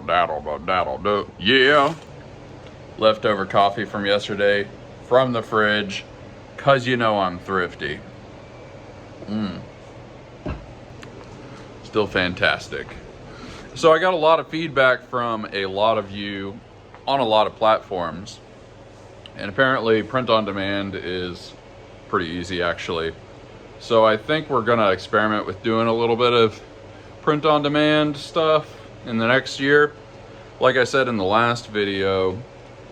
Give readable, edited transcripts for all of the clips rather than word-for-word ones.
That'll do. Yeah. Leftover coffee from yesterday from the fridge, cause you know I'm thrifty. Still fantastic. So I got a lot of feedback from a lot of you on a lot of platforms, and apparently print on demand is pretty easy actually. So I think we're gonna experiment with doing a little bit of print on demand stuff in the next year. Like I said in the last video,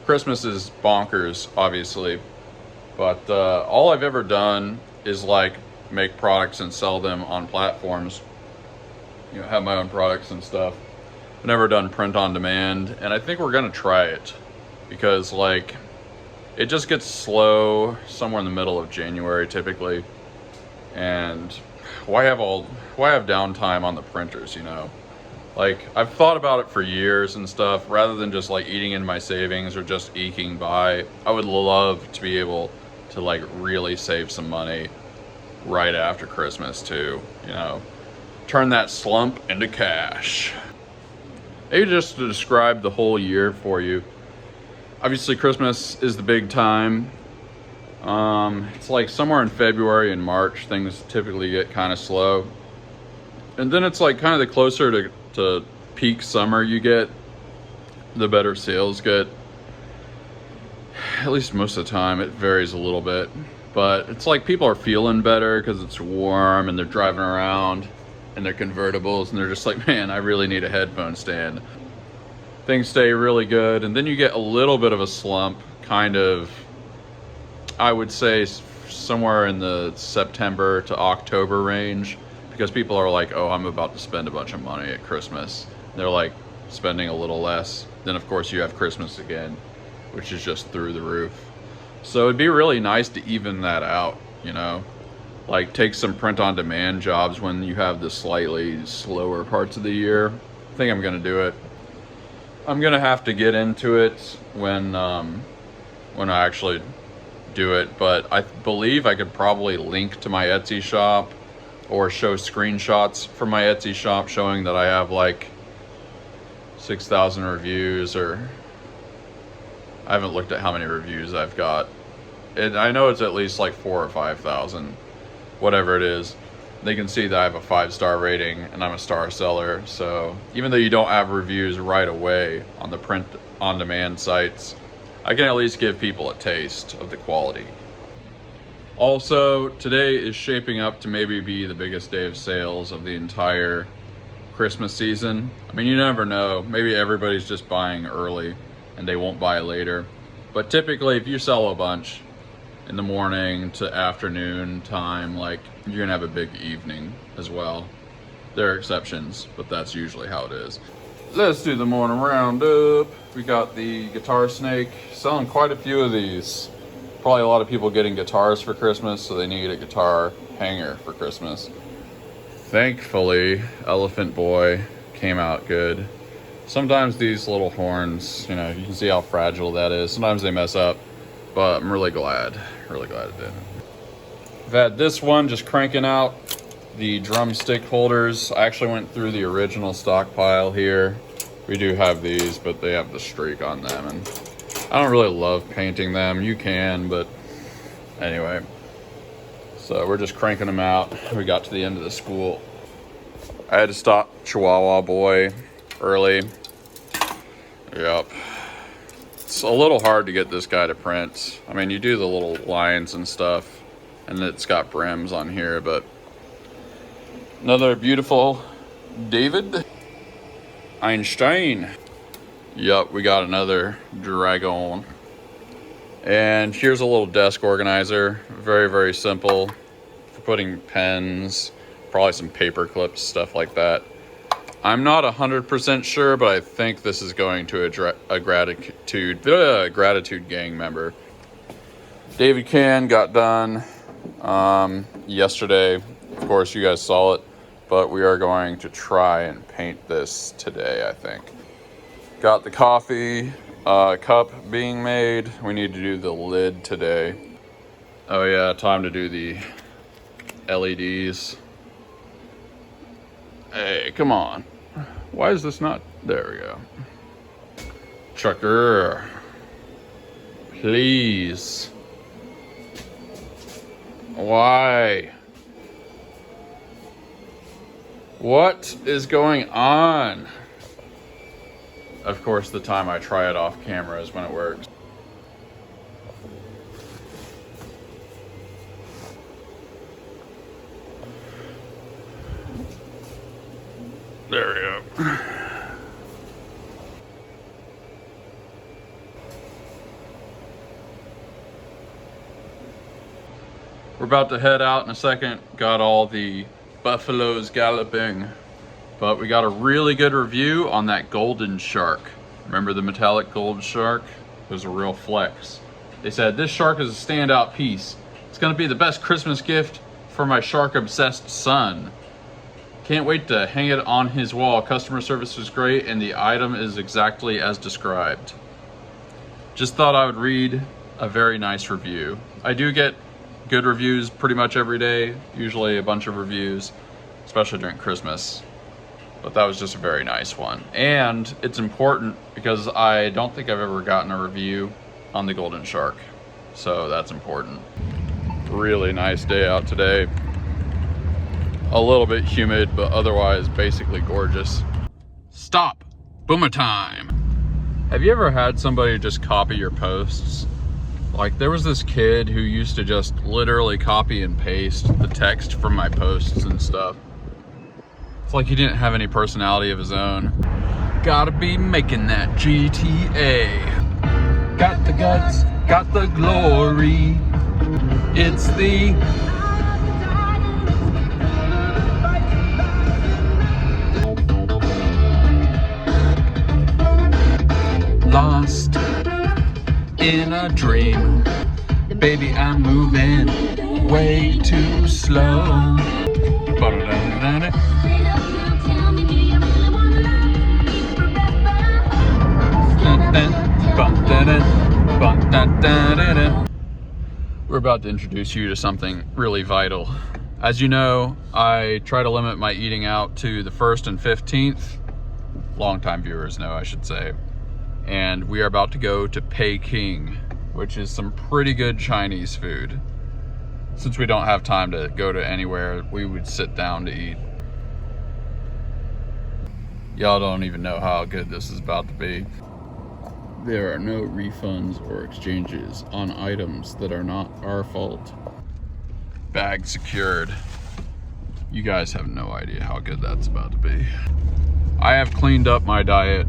Christmas is bonkers, obviously, but all I've ever done is like make products and sell them on platforms. You know, have my own products and stuff. I've never done print on demand, and I think we're gonna try it because like it just gets slow somewhere in the middle of January typically, and why have downtime on the printers, you know? Like, I've thought about it for years and stuff. Rather than just like eating into my savings or just eking by, I would love to be able to like really save some money right after Christmas too, you know? Turn that slump into cash. Maybe just to describe the whole year for you. Obviously Christmas is the big time. It's like somewhere in February and March things typically get kind of slow, and then it's like kind of the closer to peak summer you get, the better sales get. At least most of the time. It varies a little bit, but it's like people are feeling better because it's warm and they're driving around in their convertibles and they're just like, man, I really need a headphone stand. Things stay really good, and then you get a little bit of a slump, kind of, I would say somewhere in the September to October range, because people are like, oh, I'm about to spend a bunch of money at Christmas. They're like spending a little less. Then of course you have Christmas again, which is just through the roof. So it'd be really nice to even that out, you know? Like take some print on demand jobs when you have the slightly slower parts of the year. I think I'm gonna do it. I'm gonna have to get into it when I actually do it, but I believe I could probably link to my Etsy shop or show screenshots from my Etsy shop showing that I have like 6,000 reviews, or I haven't looked at how many reviews I've got. I know it's at least like 4,000 or 5,000, whatever it is. They can see that I have a 5-star rating and I'm a star seller. So even though you don't have reviews right away on the print on demand sites, I can at least give people a taste of the quality. Also, today is shaping up to maybe be the biggest day of sales of the entire Christmas season. I mean, you never know. Maybe everybody's just buying early and they won't buy later. But typically, if you sell a bunch in the morning to afternoon time, like, you're gonna have a big evening as well. There are exceptions, but that's usually how it is. Let's do the morning roundup. We got the guitar snake, selling quite a few of these. Probably a lot of people getting guitars for Christmas, so they need a guitar hanger for Christmas. Thankfully, Elephant Boy came out good. Sometimes these little horns, you know, you can see how fragile that is. Sometimes they mess up, but I'm really glad it did. I've had this one just cranking out the drumstick holders. I actually went through the original stockpile here. We do have these, but they have the streak on them, and I don't really love painting them. You can, but anyway. So we're just cranking them out. We got to the end of the spool. I had to stop Chihuahua Boy early. Yep. It's a little hard to get this guy to print. I mean, you do the little lines and stuff, and it's got brims on here, but another beautiful David Einstein. Yep, we got another Dragon. And here's a little desk organizer. Very, very simple for putting pens, probably some paper clips, stuff like that. I'm not 100% sure, but I think this is going to a gratitude gang member. David Can got done yesterday. Of course, you guys saw it, but we are going to try and paint this today, I think. Got the coffee cup being made. We need to do the lid today. Oh yeah, time to do the LEDs. Hey, come on. Why is this not There we go. Trucker, please. Why? What is going on? Of course, the time I try it off camera is when it works. There we go. We're about to head out in a second. Got all the buffaloes galloping, but we got a really good review on that golden shark. Remember the metallic gold shark? It was a real flex. They said, this shark is a standout piece. It's gonna be the best Christmas gift for my shark-obsessed son. Can't wait to hang it on his wall. Customer service was great and the item is exactly as described. Just thought I would read a very nice review. I do get good reviews pretty much every day, usually a bunch of reviews, especially during Christmas. But that was just a very nice one. And it's important because I don't think I've ever gotten a review on the golden shark. So that's important. Really nice day out today. A little bit humid, but otherwise basically gorgeous. Stop! Boomer time! Have you ever had somebody just copy your posts? Like, there was this kid who used to just literally copy and paste the text from my posts and stuff. It's like he didn't have any personality of his own. Gotta be making that GTA. Got the guts, got the glory. It's the lost in a dream. Baby, I'm moving way too slow. We're about to introduce you to something really vital. As you know, I try to limit my eating out to the 1st and 15th. Longtime viewers know, I should say. And we are about to go to Peking, which is some pretty good Chinese food. Since we don't have time to go to anywhere, we would sit down to eat. Y'all don't even know how good this is about to be. There are no refunds or exchanges on items that are not our fault. Bag secured. You guys have no idea how good that's about to be. I have cleaned up my diet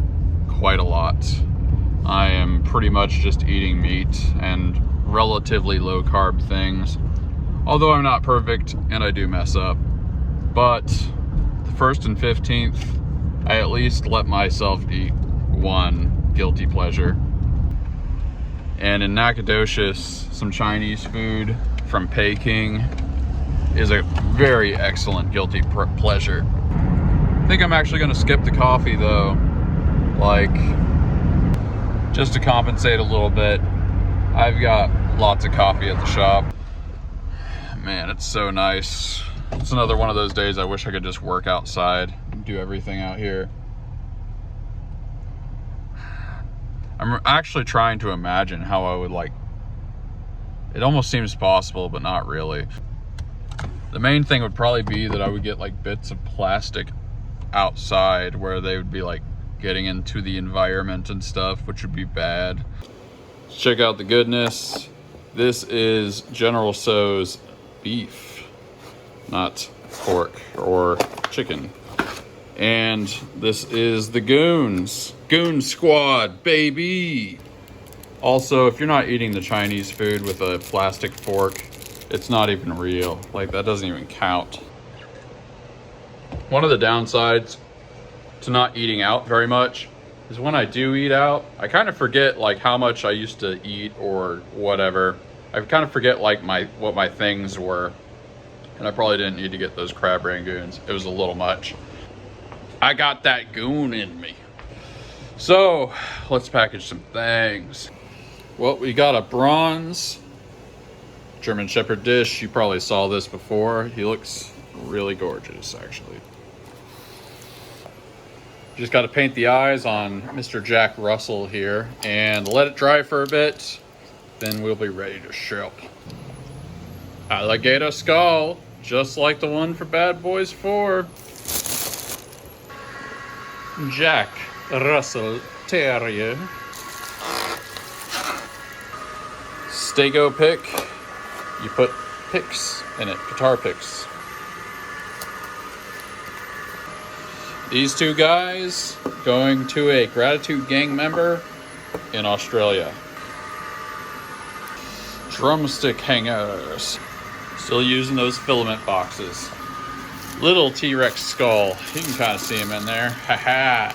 quite a lot. I am pretty much just eating meat and relatively low carb things. Although I'm not perfect and I do mess up. But the 1st and 15th, I at least let myself eat one guilty pleasure. And in Nacogdoches, some Chinese food from Peking is a very excellent guilty pleasure. I think I'm actually gonna skip the coffee though, like just to compensate a little bit. I've got lots of coffee at the shop. Man, it's so nice. It's another one of those days I wish I could just work outside and do everything out here. I'm actually trying to imagine how I would like, it almost seems possible, but not really. The main thing would probably be that I would get like bits of plastic outside where they would be like getting into the environment and stuff, which would be bad. Let's check out the goodness. This is General Tso's beef, not pork or chicken. And this is the Goons Squad, baby. Also, if you're not eating the Chinese food with a plastic fork, it's not even real. Like, that doesn't even count. One of the downsides to not eating out very much is when I do eat out, I kind of forget like how much I used to eat or whatever. I kind of forget like what my things were. And I probably didn't need to get those crab rangoons. It was a little much. I got that goon in me. So let's package some things. Well, we got a bronze German Shepherd dish. You probably saw this before. He looks really gorgeous, actually. Just got to paint the eyes on Mr. Jack Russell here and let it dry for a bit. Then we'll be ready to ship. Alligator skull, just like the one for Bad Boys 4. Jack Russell Terrier. Stego pick. You put picks in it, guitar picks. These two guys going to a Gratitude Gang member in Australia. Drumstick hangers. Still using those filament boxes. Little T-Rex skull. You can kind of see him in there. Haha.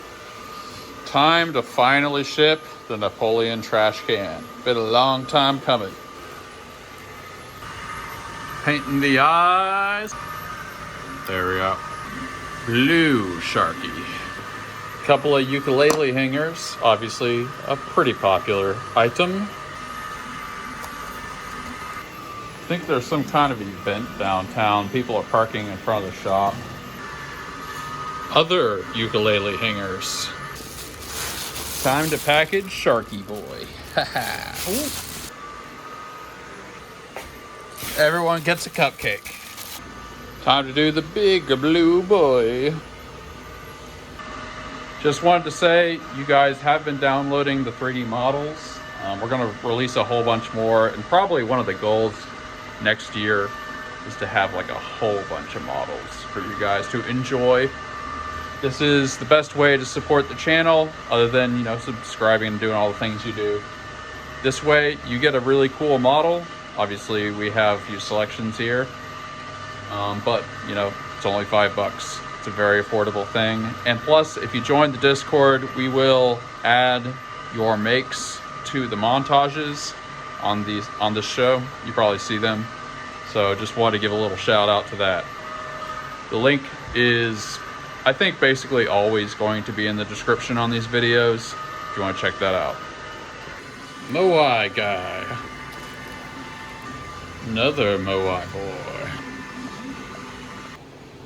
Time to finally ship the Napoleon trash can. Been a long time coming. Painting the eyes. There we go. Blue Sharky. Couple of ukulele hangers. Obviously a pretty popular item. I think there's some kind of event downtown. People are parking in front of the shop. Other ukulele hangers. Time to package Sharky Boy. Everyone gets a cupcake. Time to do the big blue boy. Just wanted to say, you guys have been downloading the 3D models. We're going to release a whole bunch more, and probably one of the goals next year is to have like a whole bunch of models for you guys to enjoy. This is the best way to support the channel, other than, you know, subscribing and doing all the things you do. This way, you get a really cool model. Obviously, we have a few selections here. But, you know, it's only $5. It's a very affordable thing. And plus, if you join the Discord, we will add your makes to the montages on this show. You probably see them. So just wanted to give a little shout out to that. The link is, I think, basically always going to be in the description on these videos, if you want to check that out. Moai guy. Another Moai boy.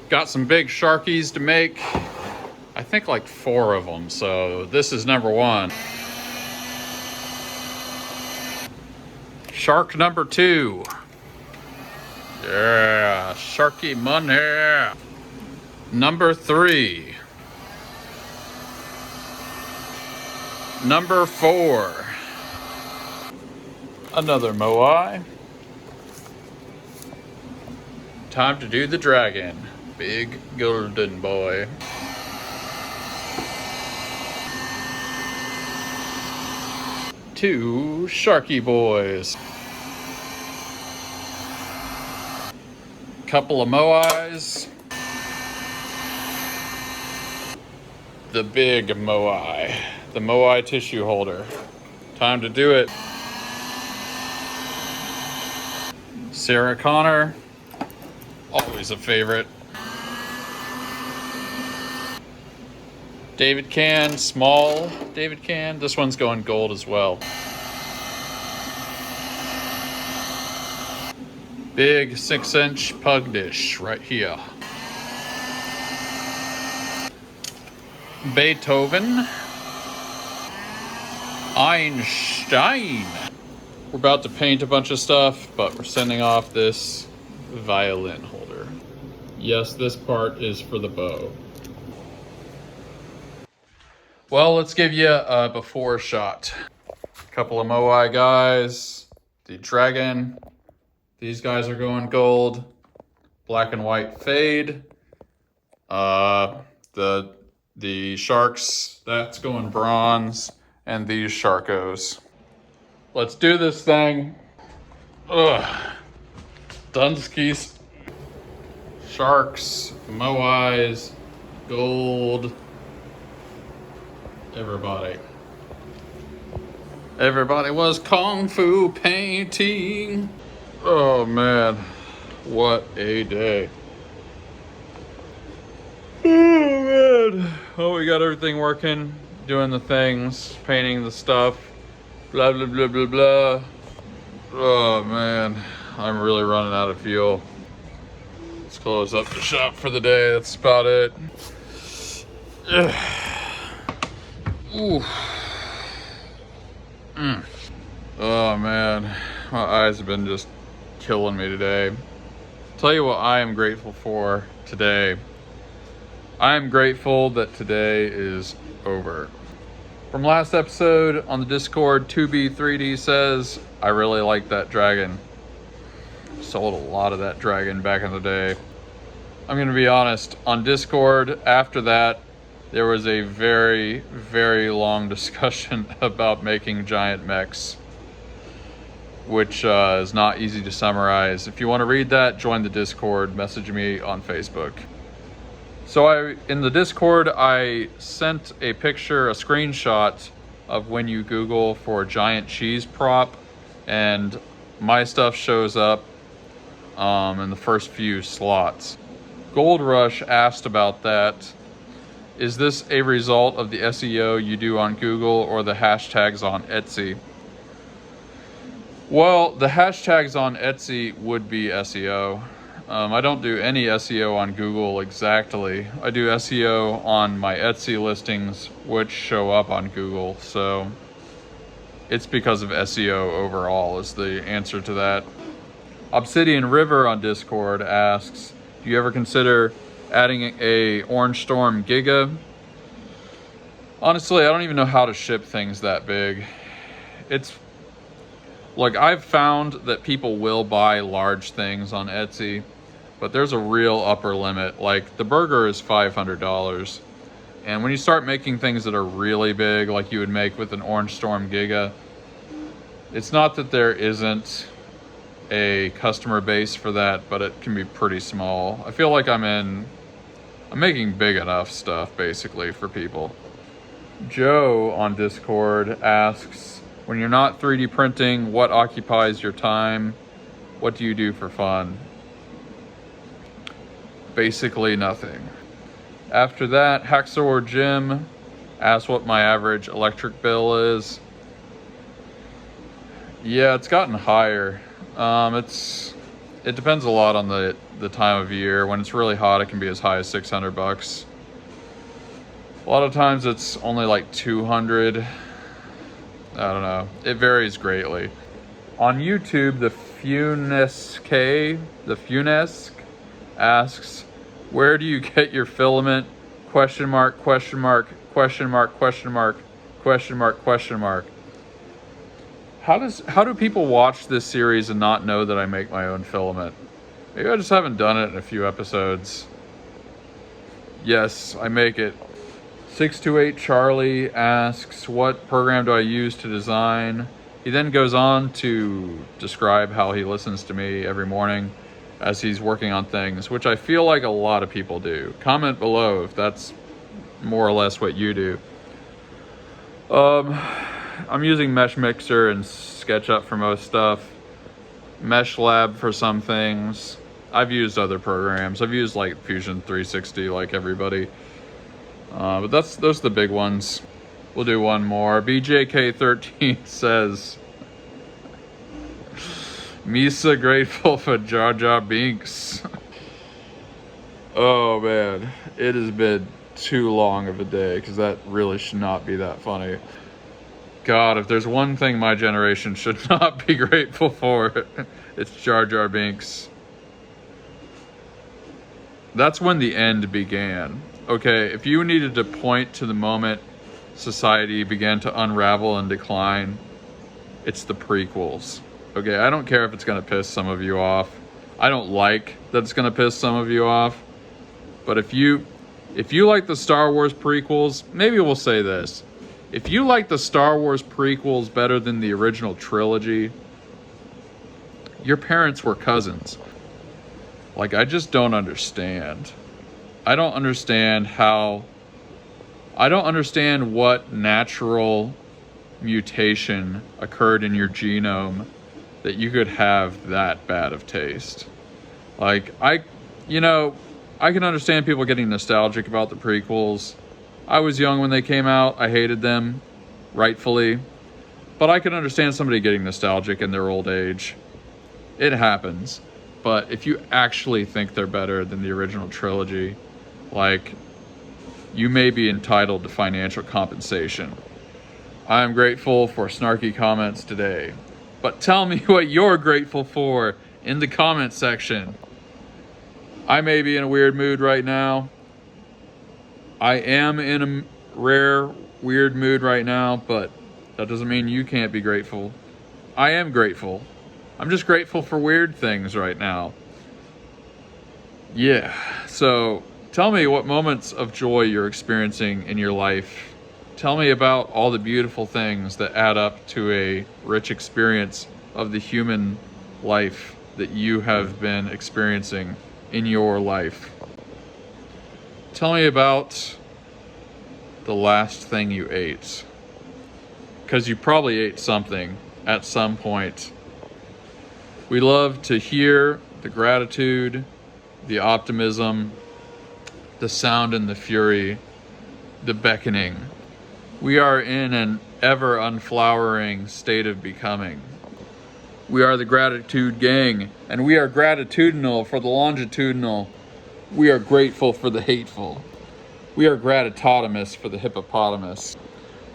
Got some big Sharkies to make. I think like 4 of them, so this is number 1. Shark number 2. Yeah, Sharky money. Number 3. Number 4. Another Moai. Time to do the dragon. Big golden boy. Two Sharky boys. Couple of Moais. The big Moai. The Moai tissue holder. Time to do it. Sarah Connor. Always a favorite. David Can, small David Can. This one's going gold as well. Big 6-inch pug dish right here. Beethoven. Einstein. We're about to paint a bunch of stuff, but we're sending off this violin holder. Yes, this part is for the bow. Well, let's give you a before shot. A couple of Moai guys. The dragon. These guys are going gold. Black and white fade. The sharks, that's going bronze. And these Sharkos. Let's do this thing. Ugh. Dunskies. Sharks, Moais, gold. Everybody was Kung Fu painting. Oh man, what a day. Oh man. Oh, we got everything working, doing the things, painting the stuff, blah, blah, blah, blah, blah. Oh man, I'm really running out of fuel. Let's close up the shop for the day. That's about it. Ugh. Ooh. Oh man, my eyes have been just killing me today. Tell you what I am grateful for today. I am grateful that today is over. From last episode on the Discord, 2B3D says, I really like that dragon. Sold a lot of that dragon back in the day. I'm gonna be honest, on Discord, after that, there was a very, very long discussion about making giant mechs, which is not easy to summarize. If you want to read that, join the Discord, message me on Facebook. So in the Discord, I sent a picture, a screenshot of when you Google for giant cheese prop, and my stuff shows up in the first few slots. Gold Rush asked about that. Is this a result of the SEO you do on Google or the hashtags on Etsy? Well, the hashtags on Etsy would be SEO. I don't do any SEO on Google exactly. I do SEO on my Etsy listings, which show up on Google. So it's because of SEO overall is the answer to that. Obsidian River on Discord asks, do you ever consider adding a Orange Storm Giga? Honestly, I don't even know how to ship things that big. Like, I've found that people will buy large things on Etsy, but there's a real upper limit. Like, the burger is $500. And when you start making things that are really big, like you would make with an Orange Storm Giga, it's not that there isn't a customer base for that, but it can be pretty small. I feel like I'm making big enough stuff, basically, for people. Joe on Discord asks, when you're not 3D printing, what occupies your time? What do you do for fun? Basically nothing. After that, Hacksaw Jim asks what my average electric bill is. Yeah, it's gotten higher. It depends a lot on the time of year. When it's really hot, it can be as high as $600. A lot of times it's only like 200. I don't know. It varies greatly. On YouTube, the Funesque asks, where do you get your filament? Question mark, question mark, question mark, question mark, question mark, question mark. How do people watch this series and not know that I make my own filament? Maybe I just haven't done it in a few episodes. Yes, I make it. 628 Charlie asks, what program do I use to design? He then goes on to describe how he listens to me every morning as he's working on things, which I feel like a lot of people do. Comment below if that's more or less what you do. I'm using Mesh Mixer and SketchUp for most stuff. Mesh Lab for some things. I've used other programs. I've used like Fusion 360 like everybody. But those are the big ones. We'll do one more. BJK13 says, Misa grateful for Jar Jar Binks. Oh man, it has been too long of a day because that really should not be that funny. God, if there's one thing my generation should not be grateful for, it's Jar Jar Binks. That's when the end began. Okay, if you needed to point to the moment society began to unravel and decline, it's the prequels. Okay, I don't care if it's gonna piss some of you off. I don't like that it's gonna piss some of you off. But if you like the Star Wars prequels, maybe we'll say this. If you like the Star Wars prequels better than the original trilogy, your parents were cousins. Like, I just don't understand. I don't understand what natural mutation occurred in your genome that you could have that bad of taste. Like, I can understand people getting nostalgic about the prequels. I was young when they came out. I hated them, rightfully. But I can understand somebody getting nostalgic in their old age. It happens. But if you actually think they're better than the original trilogy, like, you may be entitled to financial compensation. I'm grateful for snarky comments today. But tell me what you're grateful for in the comment section. I may be in a weird mood right now. I am in a rare, weird mood right now, but that doesn't mean you can't be grateful. I am grateful. I'm just grateful for weird things right now. Yeah, so tell me what moments of joy you're experiencing in your life. Tell me about all the beautiful things that add up to a rich experience of the human life that you have been experiencing in your life. Tell me about the last thing you ate, because you probably ate something at some point. We love to hear the gratitude, the optimism, the sound and the fury, the beckoning. We are in an ever unflowering state of becoming. We are the gratitude gang, and we are gratitudinal for the longitudinal. We are grateful for the hateful. We are gratitotamus for the hippopotamus.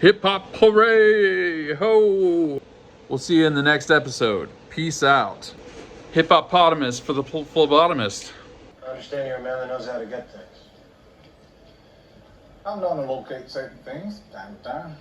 Hip hop hooray! Ho! We'll see you in the next episode. Peace out. Hippopotamus for the phlebotomist. I understand you're a man that knows how to get things. I'm known to locate certain things time to time.